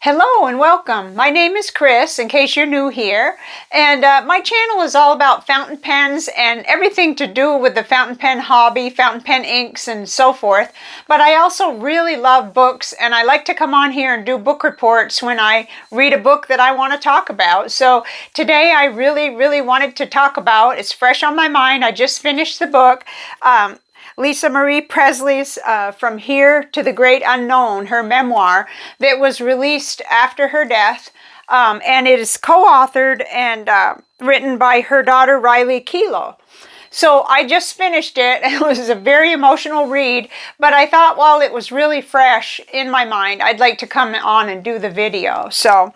Hello and welcome. My name is Chris, in case you're new here, and my channel is all about fountain pens and everything to do with the fountain pen hobby, fountain pen inks, and so forth. But I also really love books, and I like to come on here and do book reports when I read a book that I want to talk about. So today I really wanted to talk about, it's fresh on my mind, I just finished the book, Lisa Marie Presley's From Here to the Great Unknown, her memoir that was released after her death. And it is co-authored and written by her daughter, Riley Keough. So I just finished it. It was a very emotional read, but I thought while it was really fresh in my mind, I'd like to come on and do the video. So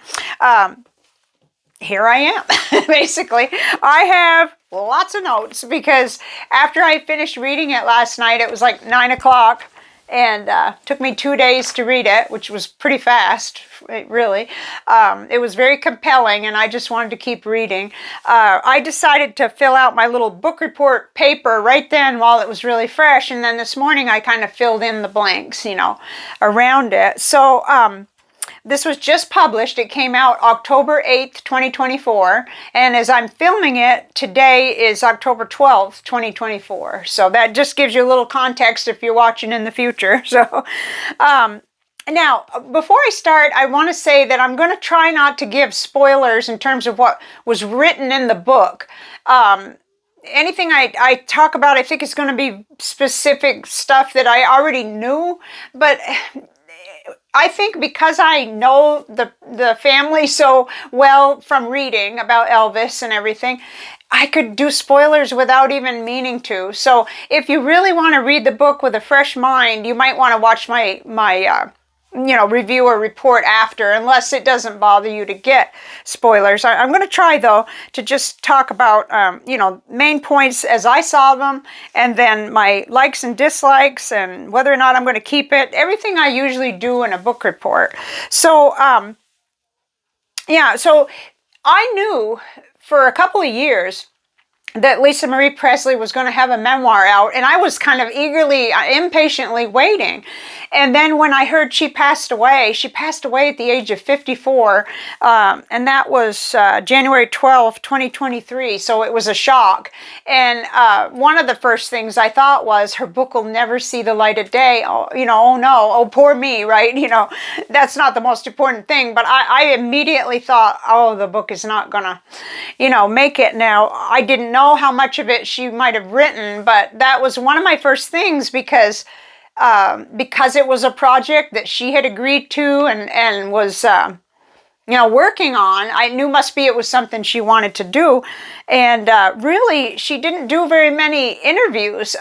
here I am. Basically, I have lots of notes because after I finished reading it last night, it was like 9 o'clock and took me 2 days to read it, which was pretty fast, really. It was very compelling and I just wanted to keep reading. I decided to fill out my little book report paper right then while it was really fresh, and then this morning I kind of filled in the blanks, around it. So this was just published. It came out October 8th, 2024. And as I'm filming it, today is October 12th, 2024. So that just gives you a little context if you're watching in the future. So now, before I start, I want to say that I'm going to try not to give spoilers in terms of what was written in the book. Anything I talk about, I think is going to be specific stuff that I already knew, but I think because I know the family so well from reading about Elvis and everything, I could do spoilers without even meaning to. So if you really want to read the book with a fresh mind, you might want to watch my review or report after, unless it doesn't bother you to get spoilers. I'm going to try, though, to just talk about, main points as I saw them, and then my likes and dislikes, and whether or not I'm going to keep it, everything I usually do in a book report. So, so I knew for a couple of years that Lisa Marie Presley was going to have a memoir out, and I was kind of eagerly, impatiently waiting. And then when I heard she passed away at the age of 54, and that was January 12th, 2023, so it was a shock. And one of the first things I thought was, her book will never see the light of day. Oh no, oh poor me, right? That's not the most important thing, but I immediately thought, oh, the book is not gonna, make it. Now, I didn't know how much of it she might have written, but that was one of my first things because it was a project that she had agreed to and was working on. I knew it was something she wanted to do, and really she didn't do very many interviews.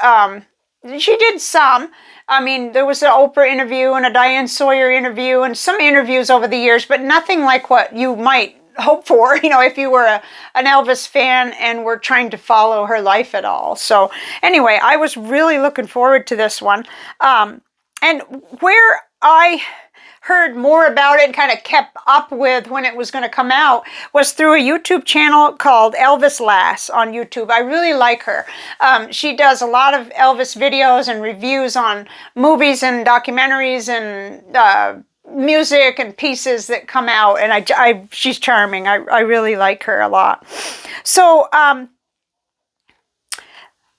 She did some. I mean, there was an Oprah interview and a Diane Sawyer interview and some interviews over the years, but nothing like what you might hope for, if you were an Elvis fan and were trying to follow her life at all. So anyway, I was really looking forward to this one. And where I heard more about it and kind of kept up with when it was going to come out was through a YouTube channel called Elvis Lass on YouTube. I really like her. She does a lot of Elvis videos and reviews on movies and documentaries and music and pieces that come out, and she's charming. I really like her a lot. So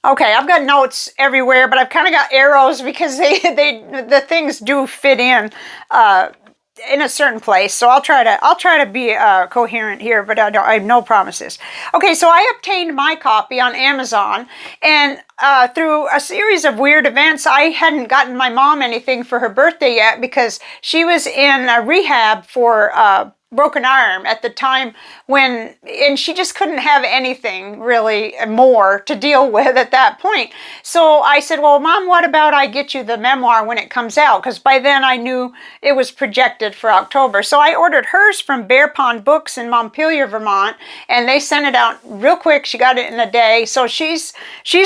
okay, I've got notes everywhere, but I've kind of got arrows because the things do fit in a certain place. So I'll try to be coherent here, but I have no promises. Okay, so I obtained my copy on Amazon, and through a series of weird events, I hadn't gotten my mom anything for her birthday yet because she was in a rehab for broken arm at the time and she just couldn't have anything really more to deal with at that point. So I said, well, Mom, what about I get you the memoir when it comes out? Because by then I knew it was projected for October. So I ordered hers from Bear Pond Books in Montpelier, Vermont, and they sent it out real quick. She got it in a day. So she's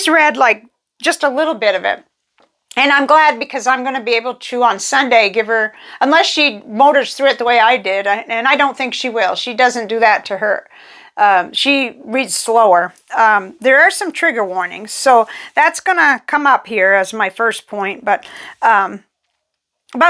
read like just a little bit of it. And I'm glad because I'm going to be able to on Sunday give her, unless she motors through it the way I did, and I don't think she will. She doesn't do that to her. She reads slower. There are some trigger warnings, so that's going to come up here as my first point. But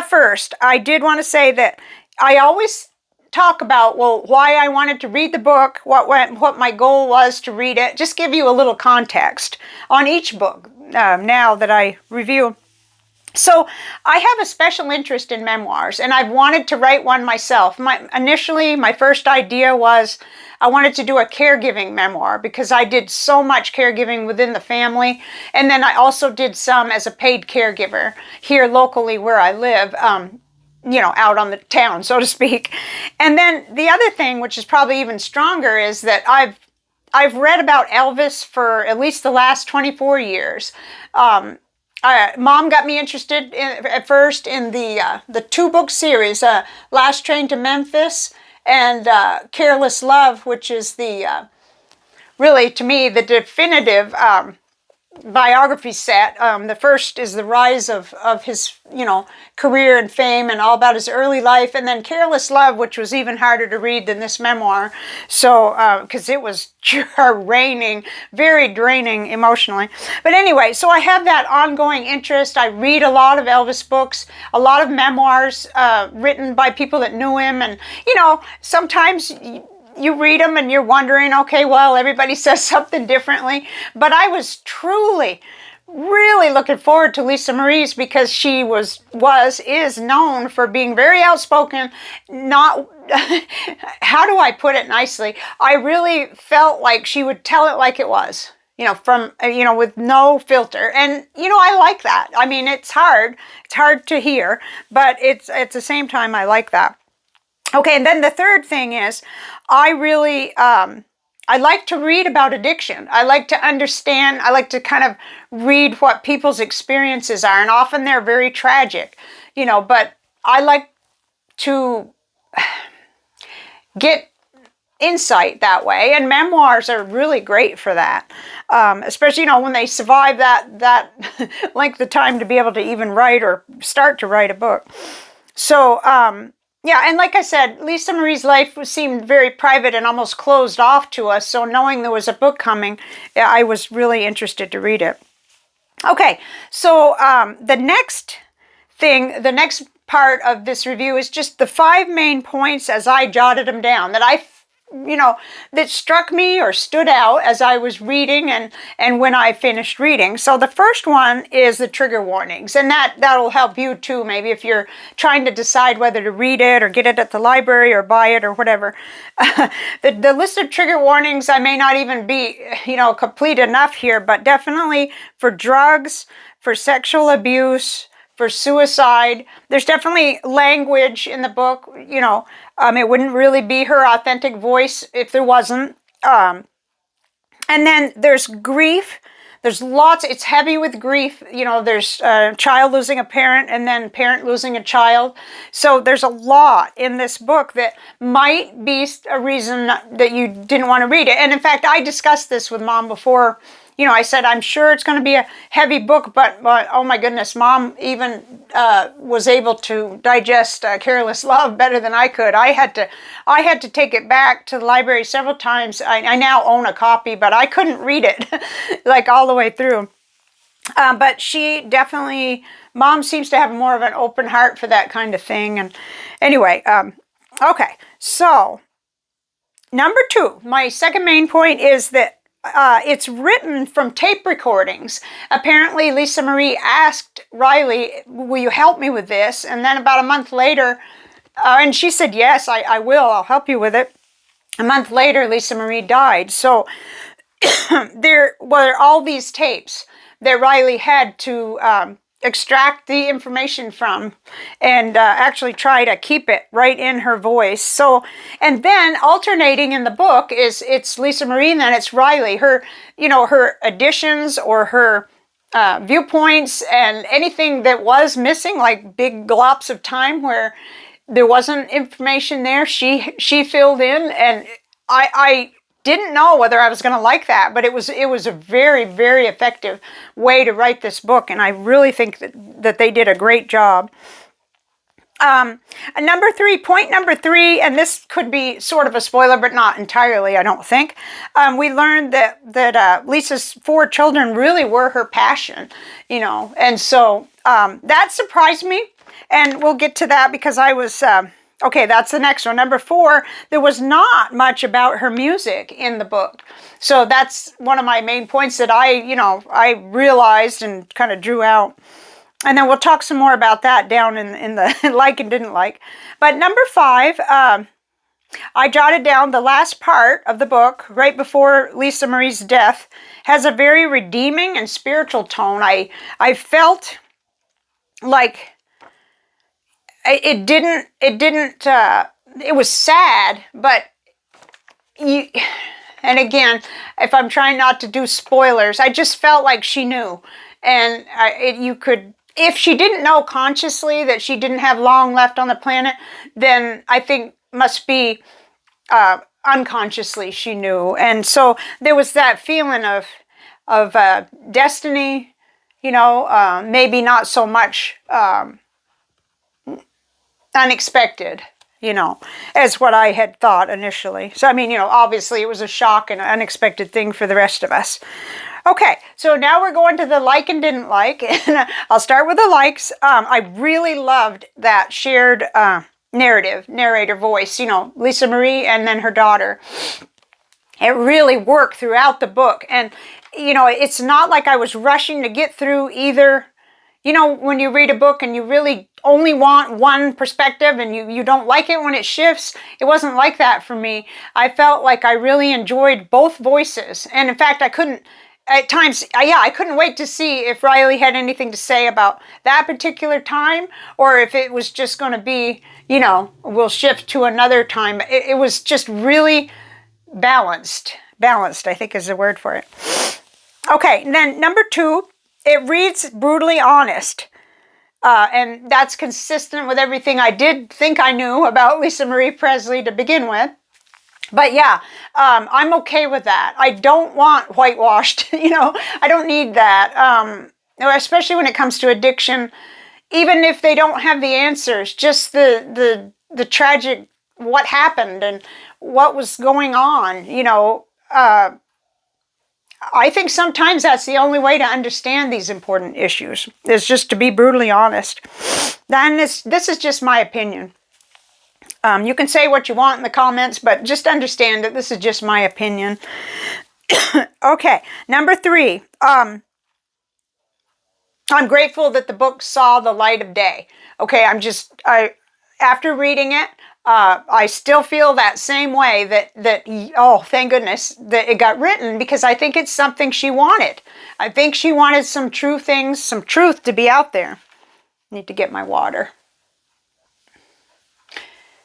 first, I did want to say that I always talk about, well, why I wanted to read the book, what my goal was to read it, just give you a little context on each book now that I review. So I have a special interest in memoirs, and I've wanted to write one myself. Initially, my first idea was I wanted to do a caregiving memoir because I did so much caregiving within the family, and then I also did some as a paid caregiver here locally where I live, out on the town, so to speak. And then the other thing, which is probably even stronger, is that I've read about Elvis for at least the last 24 years. Mom got me interested at first in the 2-book series, Last Train to Memphis and Careless Love, which is really, to me, the definitive biography set. The first is the rise of his, career and fame and all about his early life, and then Careless Love, which was even harder to read than this memoir. So, because it was draining, very draining emotionally. But anyway, so I have that ongoing interest. I read a lot of Elvis books, a lot of memoirs written by people that knew him, and sometimes you read them and you're wondering, okay, well, everybody says something differently. But I was truly, really looking forward to Lisa Marie's because she is known for being very outspoken. Not, how do I put it nicely? I really felt like she would tell it like it was, with no filter. And, I like that. I mean, it's hard to hear, but it's at the same time, I like that. Okay, and then the third thing is, I really, I like to read about addiction. I like to understand, I like to kind of read what people's experiences are, and often they're very tragic, but I like to get insight that way, and memoirs are really great for that, especially, when they survive that length of time to be able to even write or start to write a book. So, yeah, and like I said, Lisa Marie's life seemed very private and almost closed off to us, so knowing there was a book coming, I was really interested to read it. Okay, so the next part of this review is just the 5 main points as I jotted them down that that struck me or stood out as I was reading and when I finished reading. So the first one is the trigger warnings, and that'll help you too, maybe if you're trying to decide whether to read it or get it at the library or buy it or whatever. The list of trigger warnings, I may not even be, complete enough here, but definitely for drugs, for sexual abuse, for suicide. There's definitely language in the book, it wouldn't really be her authentic voice if there wasn't. And then there's grief. There's lots, it's heavy with grief. There's a child losing a parent and then parent losing a child. So there's a lot in this book that might be a reason that you didn't want to read it. And in fact, I discussed this with Mom before. I said, I'm sure it's going to be a heavy book, but oh my goodness, Mom even was able to digest Careless Love better than I could. I had to take it back to the library several times. I now own a copy, but I couldn't read it like all the way through. But Mom seems to have more of an open heart for that kind of thing. And anyway, okay, so number 2, my second main point is that it's written from tape recordings. Apparently, Lisa Marie asked Riley, will you help me with this? And then about a month later, and she said, yes, I will. I'll help you with it. A month later, Lisa Marie died. So there were all these tapes that Riley had to extract the information from and actually try to keep it right in her voice. So, and then alternating in the book it's Lisa Marie and then it's Riley. Her, her additions or her viewpoints and anything that was missing, like big glops of time where there wasn't information there, she filled in, and I didn't know whether I was going to like that, but it was a very, very effective way to write this book, and I really think that they did a great job. Point number 3, and this could be sort of a spoiler, but not entirely, I don't think. We learned that Lisa's 4 children really were her passion, and so that surprised me, and we'll get to that because I was Okay, that's the next one. Number 4, there was not much about her music in the book. So that's one of my main points that I realized and kind of drew out. And then we'll talk some more about that down in the like and didn't like. But number 5, I jotted down the last part of the book, right before Lisa Marie's death, has a very redeeming and spiritual tone. I felt like it was sad, but and again, if I'm trying not to do spoilers, I just felt like she knew. And if she didn't know consciously that she didn't have long left on the planet, then I think must be unconsciously she knew. And so there was that feeling of destiny, maybe not so much unexpected, as what I had thought initially. So, I mean, obviously it was a shock and an unexpected thing for the rest of us. Okay, so now we're going to the like and didn't like, and I'll start with the likes. I really loved that shared narrator voice, Lisa Marie and then her daughter. It really worked throughout the book, and, it's not like I was rushing to get through either. When you read a book and you really only want one perspective and you don't like it when it shifts, it wasn't like that for me. I felt like I really enjoyed both voices. And in fact, I couldn't wait to see if Riley had anything to say about that particular time, or if it was just going to be, we'll shift to another time. It was just really balanced. Balanced, I think is the word for it. Okay, and then number 2, it reads brutally honest. And that's consistent with everything I did think I knew about Lisa Marie Presley to begin with. But yeah, I'm okay with that. I don't want whitewashed, I don't need that. Especially when it comes to addiction, even if they don't have the answers, just the tragic, what happened and what was going on, I think sometimes that's the only way to understand these important issues, is just to be brutally honest. And this is just my opinion. You can say what you want in the comments, but just understand that this is just my opinion. Okay, number 3. I'm grateful that the book saw the light of day. Okay, after reading it, I still feel that same way that thank goodness that it got written, because I think it's something she wanted. I think she wanted some true things, some truth to be out there. Need to get my water.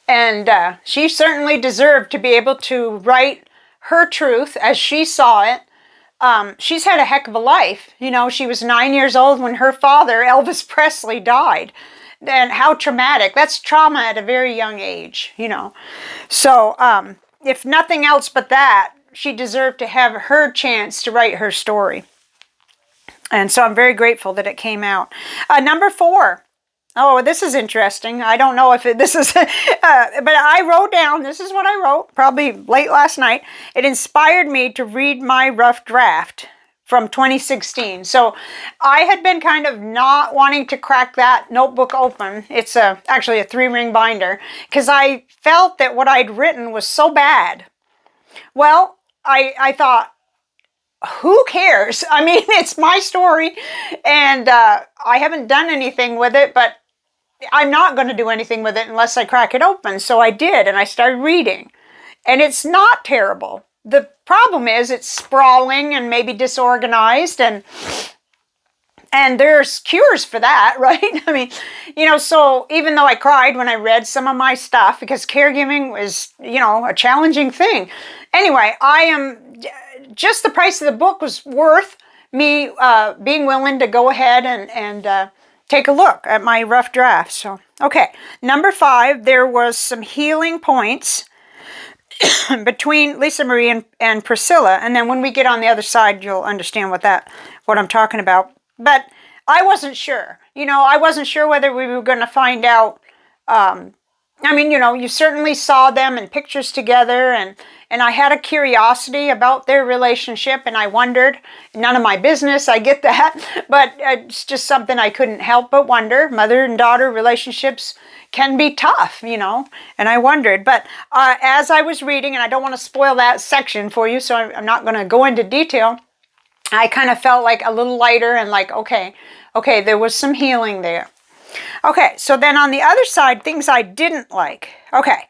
And she certainly deserved to be able to write her truth as she saw it. She's had a heck of a life. She was 9 years old when her father, Elvis Presley, died. And how traumatic. That's trauma at a very young age, So if nothing else but that, she deserved to have her chance to write her story. And so I'm very grateful that it came out. Number 4. Oh, this is interesting. I don't know if this is, but I wrote down, this is what I wrote, probably late last night. It inspired me to read my rough draft from 2016. So I had been kind of not wanting to crack that notebook open. It's actually a 3-ring binder, because I felt that what I'd written was so bad. Well, I thought, who cares? I mean, it's my story, and I haven't done anything with it, but I'm not going to do anything with it unless I crack it open. So I did, and I started reading. And it's not terrible. The problem is it's sprawling and maybe disorganized, and there's cures for that, right? I mean, so even though I cried when I read some of my stuff, because caregiving was, a challenging thing. Anyway, just the price of the book was worth me being willing to go ahead and take a look at my rough draft. So, okay. Number 5, there was some healing points between Lisa Marie and Priscilla. And then when we get on the other side, you'll understand what I'm talking about. But I wasn't sure. I wasn't sure whether we were going to find out I mean, you certainly saw them in pictures together, and I had a curiosity about their relationship, and I wondered. None of my business, I get that, but it's just something I couldn't help but wonder. Mother and daughter relationships can be tough, and I wondered. But as I was reading, and I don't want to spoil that section for you, so I'm not going to go into detail, I kind of felt like a little lighter and like, okay, there was some healing there. Okay, so then on the other side, things I didn't like. Okay,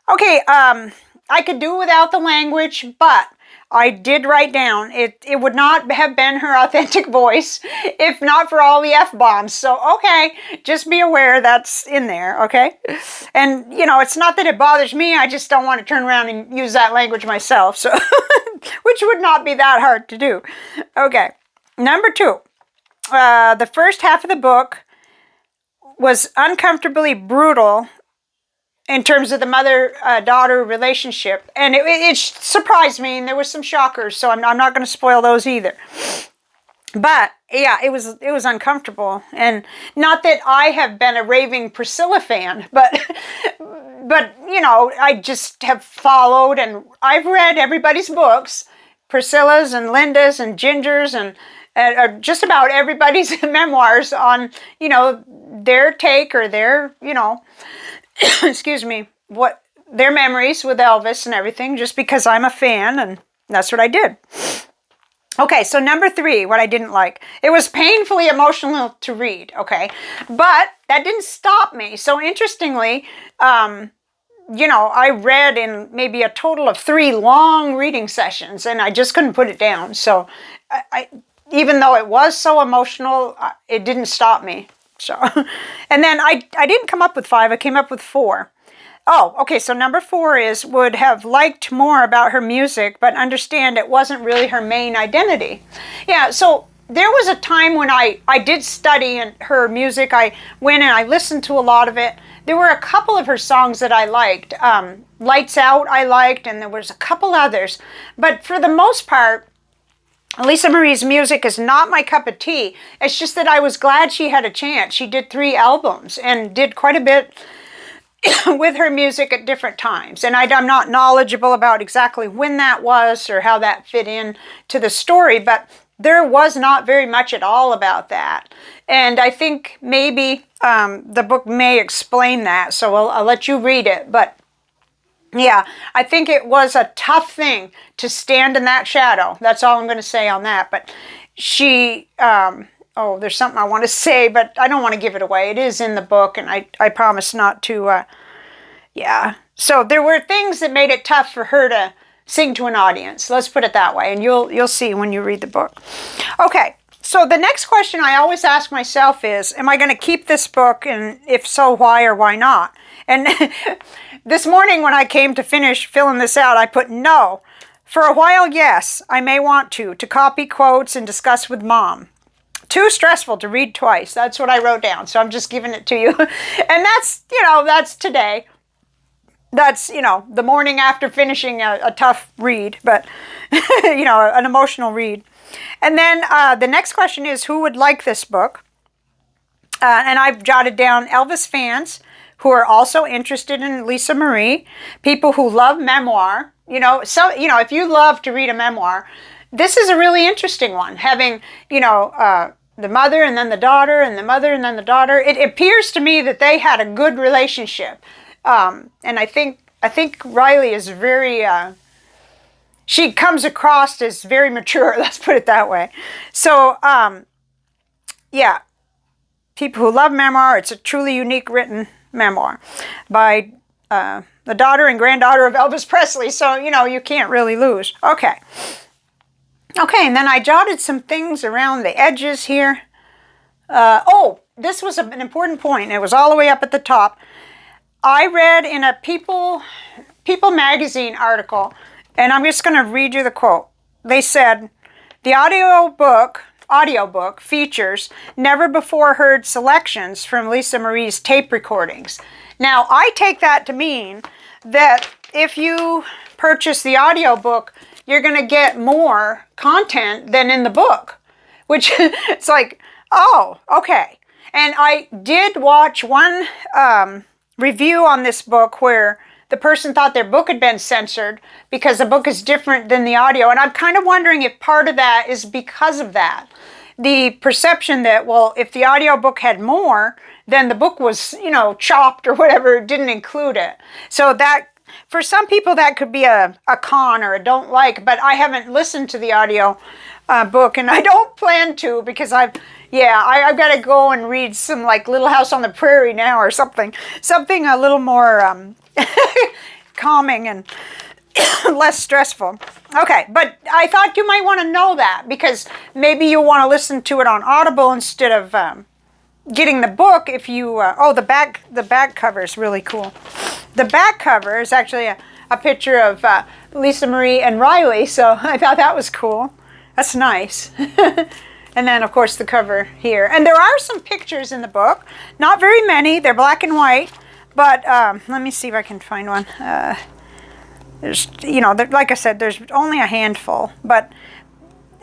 I could do without the language, but I did write down it would not have been her authentic voice if not for all the F-bombs. So, okay, just be aware that's in there, okay? And, it's not that it bothers me. I just don't want to turn around and use that language myself, so which would not be that hard to do. Okay, number 2. The first half of the book was uncomfortably brutal in terms of the mother-daughter relationship. And it surprised me, and there were some shockers, so I'm not going to spoil those either. But, yeah, it was uncomfortable. And not that I have been a raving Priscilla fan, but I just have followed, and I've read everybody's books, Priscilla's and Linda's and Ginger's and just about everybody's memoirs on, their take or their, excuse me, what their memories with Elvis and everything, just because I'm a fan, and that's what I did. Okay, so number 3, what I didn't like. It was painfully emotional to read, okay? But that didn't stop me. So interestingly, I read in maybe a total of 3 long reading sessions, and I just couldn't put it down. So I even though it was so emotional, it didn't stop me. So, and then I didn't come up with 5, I came up with 4. Oh, okay, so number 4 is, would have liked more about her music, but understand it wasn't really her main identity. Yeah, so there was a time when I did study her music. I went and I listened to a lot of it. There were a couple of her songs that I liked. Lights Out I liked, and there was a couple others. But for the most part, Lisa Marie's music is not my cup of tea. It's just that I was glad she had a chance. She did 3 albums and did quite a bit with her music at different times. And I'm not knowledgeable about exactly when that was or how that fit in to the story, but there was not very much at all about that. And I think maybe the book may explain that, so I'll let you read it. But yeah, I think it was a tough thing to stand in that shadow. That's all I'm going to say on that. But she, there's something I want to say, but I don't want to give it away. It is in the book, and I promise not to, yeah. So there were things that made it tough for her to sing to an audience. Let's put it that way, and you'll see when you read the book. Okay, so the next question I always ask myself is, am I going to keep this book, and if so, why or why not? And this morning when I came to finish filling this out, I put no. For a while, yes, I may want to copy quotes and discuss with Mom. Too stressful to read twice. That's what I wrote down, so I'm just giving it to you. And that's, that's today. That's, the morning after finishing a tough read, but, an emotional read. And then the next question is, who would like this book? And I've jotted down Elvis fans who are also interested in Lisa Marie, people who love memoir. If you love to read a memoir, this is a really interesting one. Having, the mother and then the daughter and the mother and then the daughter. It appears to me that they had a good relationship. And I think Riley is very, she comes across as very mature, let's put it that way. So, yeah, people who love memoir, it's a truly unique written memoir by the daughter and granddaughter of Elvis Presley. So, you can't really lose. Okay, and then I jotted some things around the edges here. This was an important point. It was all the way up at the top. I read in a People magazine article, and I'm just going to read you the quote. They said, the audiobook features never before heard selections from Lisa Marie's tape recordings. Now, I take that to mean that if you purchase the audiobook, you're going to get more content than in the book, which it's like, oh, okay. And I did watch one review on this book where the person thought their book had been censored because the book is different than the audio. And I'm kind of wondering if part of that is because of that. The perception that, well, if the audiobook had more, then the book was, chopped or whatever, didn't include it. So that, for some people, that could be a con or a don't like, but I haven't listened to the audio book, and I don't plan to, because I've got to go and read some like Little House on the Prairie now or something a little more calming and less stressful. Okay, but I thought you might want to know that, because maybe you'll want to listen to it on Audible instead of getting the book. If you the back cover is really cool. The back cover is actually a picture of Lisa Marie and Riley, so I thought that was cool. That's nice. And then, of course, the cover here. And there are some pictures in the book. Not very many. They're black and white. But let me see if I can find one. There's, like I said, there's only a handful. But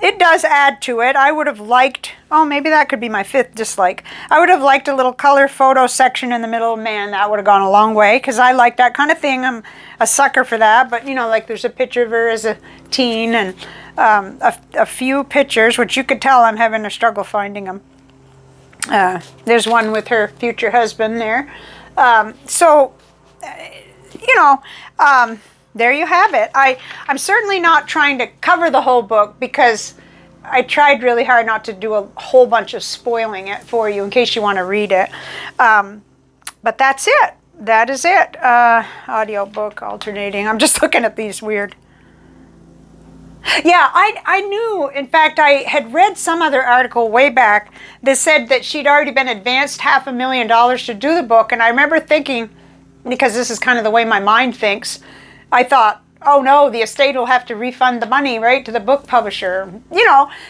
it does add to it. I would have liked, maybe that could be my fifth dislike. I would have liked a little color photo section in the middle. Man, that would have gone a long way, because I like that kind of thing. I'm a sucker for that. But, like there's a picture of her as a teen, and a few pictures, which you could tell I'm having a struggle finding them. There's one with her future husband there. There you have it. I'm certainly not trying to cover the whole book, because I tried really hard not to do a whole bunch of spoiling it for you in case you want to read it. But that's it. That is it. Audio book alternating. I'm just looking at these weird. Yeah, I knew, in fact, I had read some other article way back that said that she'd already been advanced $500,000 to do the book. And I remember thinking, because this is kind of the way my mind thinks, I thought, oh no, the estate will have to refund the money, right, to the book publisher,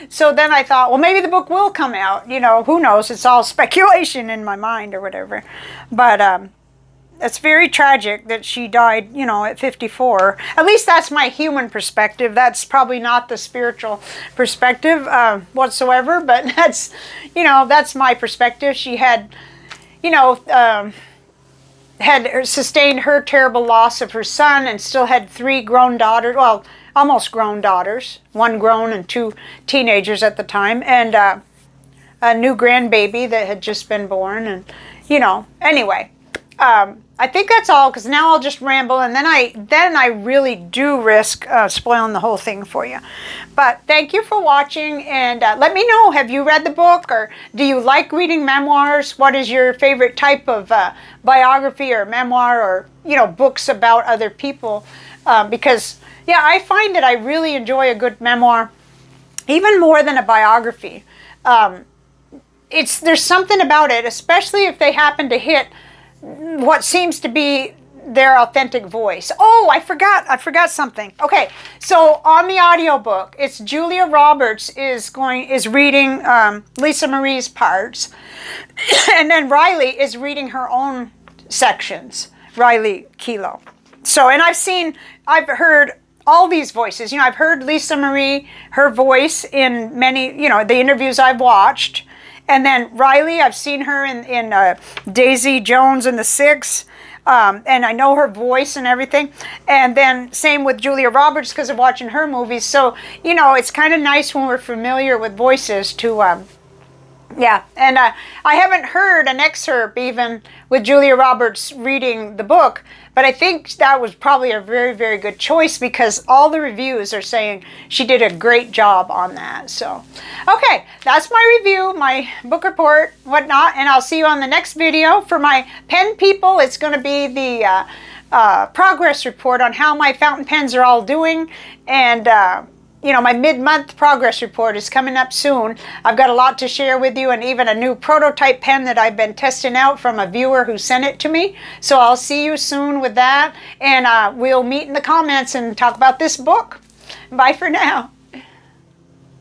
So then I thought, well, maybe the book will come out, who knows? It's all speculation in my mind or whatever. But it's very tragic that she died, at 54. At least that's my human perspective. That's probably not the spiritual perspective whatsoever, but that's my perspective. She had, had sustained her terrible loss of her son, and still had 3 grown daughters, well, almost grown daughters, 1 grown and 2 teenagers at the time, and a new grandbaby that had just been born, and, anyway. I think that's all, because now I'll just ramble, and then I really do risk spoiling the whole thing for you. But thank you for watching, and let me know, have you read the book, or do you like reading memoirs? What is your favorite type of biography or memoir, or books about other people? Because I find that I really enjoy a good memoir, even more than a biography. There's something about it, especially if they happen to hit what seems to be their authentic voice. Oh, I forgot something. Okay, so on the audiobook, it's Julia Roberts is reading Lisa Marie's parts, and then Riley is reading her own sections, Riley Keough. So, and I've heard all these voices. I've heard Lisa Marie, her voice in many, the interviews I've watched. And then Riley, I've seen her in Daisy Jones and the Six, and I know her voice and everything. And then same with Julia Roberts, because of watching her movies. So, it's kind of nice when we're familiar with voices to, and I haven't heard an excerpt even with Julia Roberts reading the book, but I think that was probably a very, very good choice, because all the reviews are saying she did a great job on that. So, okay, that's my review, my book report, whatnot, and I'll see you on the next video. For my pen people, it's going to be the progress report on how my fountain pens are all doing, and my mid-month progress report is coming up soon. I've got a lot to share with you, and even a new prototype pen that I've been testing out from a viewer who sent it to me. So I'll see you soon with that, and we'll meet in the comments and talk about this book. Bye for now.